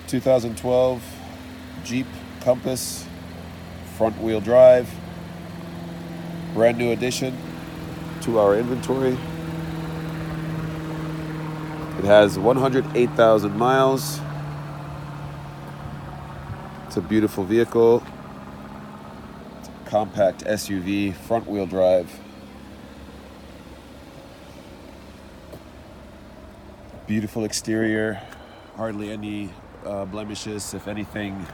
2012 Jeep Compass, front wheel drive, brand new addition to our inventory. It has 108,000 miles. It's a beautiful vehicle. It's a compact SUV, front wheel drive. Beautiful exterior, hardly any blemishes, if anything,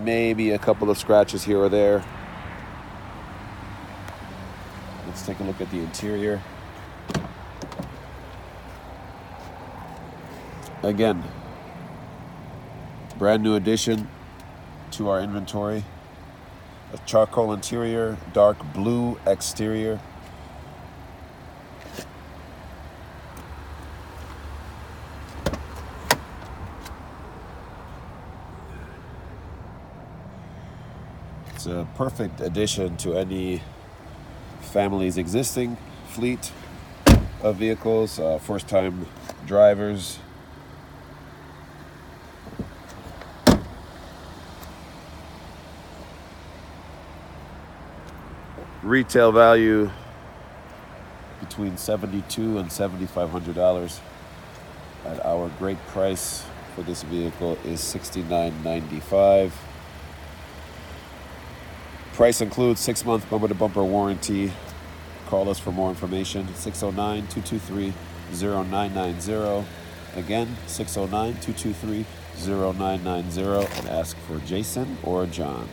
maybe a couple of scratches here or there. Let's take a look at the interior. Again, brand new addition to our inventory. A charcoal interior, dark blue exterior. It's a perfect addition to any family's existing fleet of vehicles, first-time drivers. Retail value between $7,200 and $7,500. At our great price for this vehicle is $69.95. Price includes 6-month bumper-to-bumper warranty. Call us for more information, 609-223-0990. Again, 609-223-0990, and ask for Jason or John.